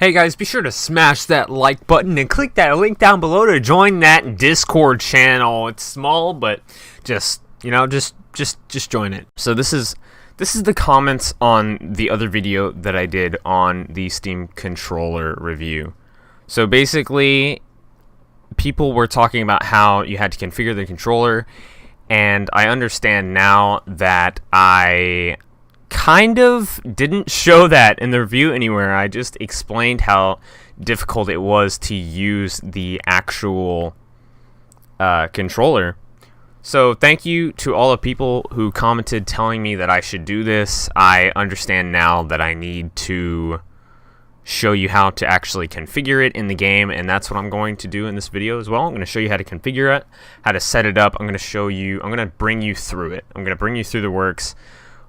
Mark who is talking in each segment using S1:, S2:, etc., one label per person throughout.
S1: Hey guys, be sure to smash that like button and click that link down below to join that Discord channel. It's small, but just join it. So this is the comments on the other video that I did on the Steam controller review. So basically, people were talking about how you had to configure the controller, and I understand now that I kind of didn't show that in the review anywhere. I just explained how difficult it was to use the actual controller. So thank you to all the people who commented telling me that I should do this. I understand now that I need to show you how to actually configure it in the game, and that's what I'm going to do in this video as well. I'm going to show you how to configure it, how to set it up. I'm going to bring you through it. I'm going to bring you through the works.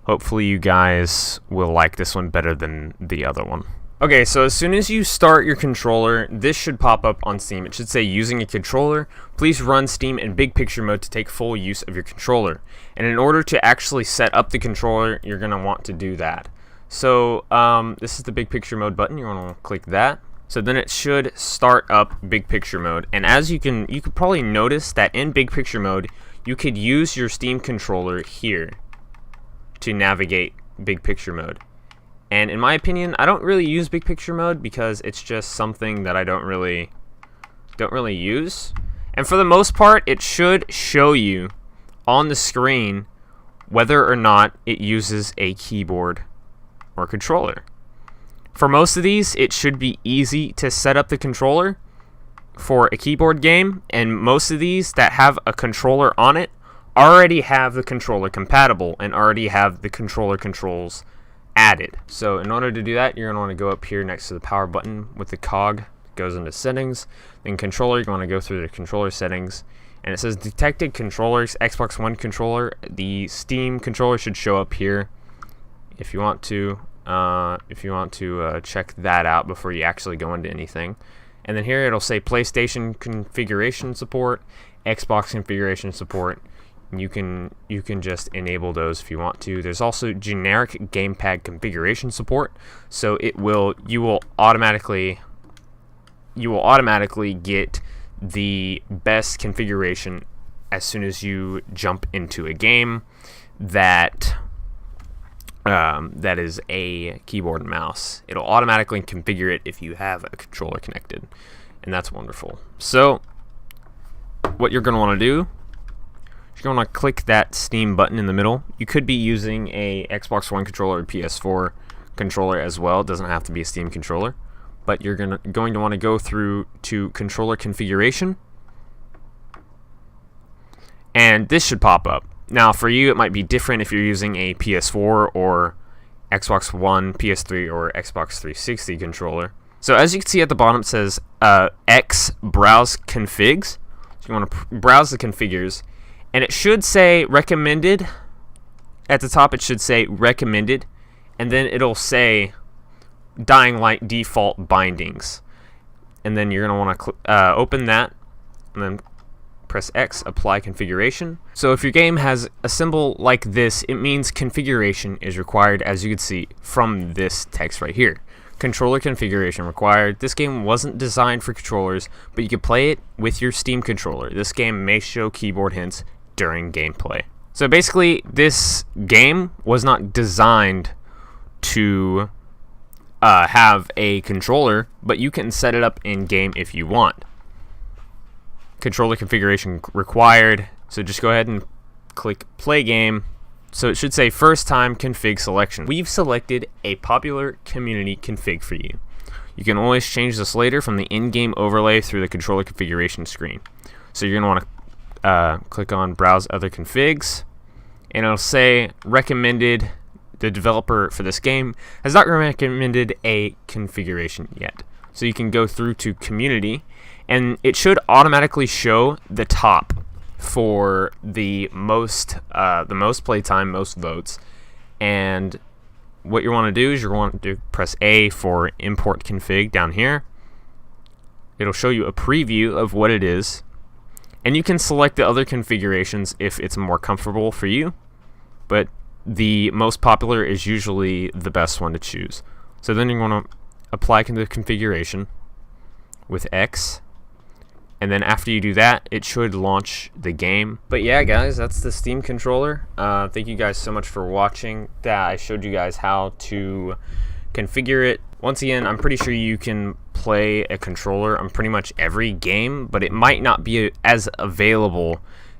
S1: Hopefully you guys will like this one better than the other one. Okay, so as soon as you start your controller, this should pop up on Steam. It should say, using a controller, please run Steam in big picture mode to take full use of your controller. And in order to actually set up the controller, you're going to want to do that. So this is the big picture mode button. You want to click that. So then it should start up big picture mode. And as you could probably notice that in big picture mode, you could use your Steam controller here to navigate big picture mode. And in my opinion, I don't really use big picture mode because it's just something that I don't really use. And for the most part, it should show you on the screen whether or not it uses a keyboard or controller. For most of these, it should be easy to set up the controller for a keyboard game, and most of these that have a controller on it already have the controller compatible and already have the controller controls added. So in order to do that, you're going to want to go up here next to the power button with the cog. It goes into settings. Then controller, you're going to go through the controller settings, and it says detected controllers, Xbox One controller. The Steam controller should show up here if you want to check that out before you actually go into anything. And then here it'll say PlayStation configuration support, Xbox configuration support. You can just enable those if you want to. There's also generic gamepad configuration support, so you will automatically get the best configuration as soon as you jump into a game that is a keyboard and mouse. It'll automatically configure it if you have a controller connected, and that's wonderful. So what you're going to want to do, you're going to click that Steam button in the middle. You could be using a Xbox One controller or PS4 controller as well. It doesn't have to be a Steam controller, but you're going to want to go through to controller configuration, and this should pop up. Now for you, it might be different if you're using a PS4 or Xbox One, PS3, or Xbox 360 controller. So as you can see at the bottom, it says X browse configs. So you want to browse the configures, and it should say recommended. At the top, it should say recommended, and then it'll say Dying Light default bindings. And then you're going to want to open that, and then press X, apply configuration. So if your game has a symbol like this, it means configuration is required, as you can see from this text right here. Controller configuration required. This game wasn't designed for controllers, but you can play it with your Steam controller. This game may show keyboard hints during gameplay. So basically, this game was not designed to have a controller, but you can set it up in game if you want. Controller configuration required, so just go ahead and click play game. So it should say first time config selection. We've selected a popular community config for you. You can always change this later from the in-game overlay through the controller configuration screen. So you're going to want to click on browse other configs, and it'll say recommended. The developer for this game has not recommended a configuration yet. So you can go through to community, and it should automatically show the top for the most playtime, most votes. And what you want to do is you want to press A for import config down here. It'll show you a preview of what it is, and you can select the other configurations if it's more comfortable for you, but the most popular is usually the best one to choose. So then you want to apply the configuration with X, and then after you do that, it should launch the game. But yeah, guys, that's the Steam controller. Thank you guys so much for watching. That I showed you guys how to configure it. Once again, I'm pretty sure you can play a controller on pretty much every game, but it might not be as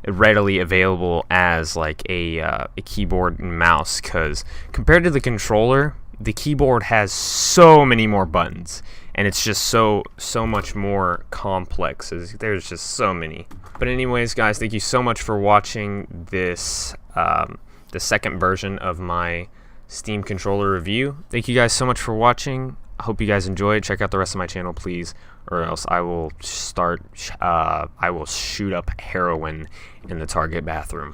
S1: readily available as like a keyboard and mouse, because compared to the controller, the keyboard has so many more buttons, and it's just so much more complex. There's just so many. But anyways, guys, thank you so much for watching this the second version of my Steam controller review. Thank you guys so much for watching. I hope you guys enjoyed. Check out the rest of my channel, please, or else I will shoot up heroin in the Target bathroom.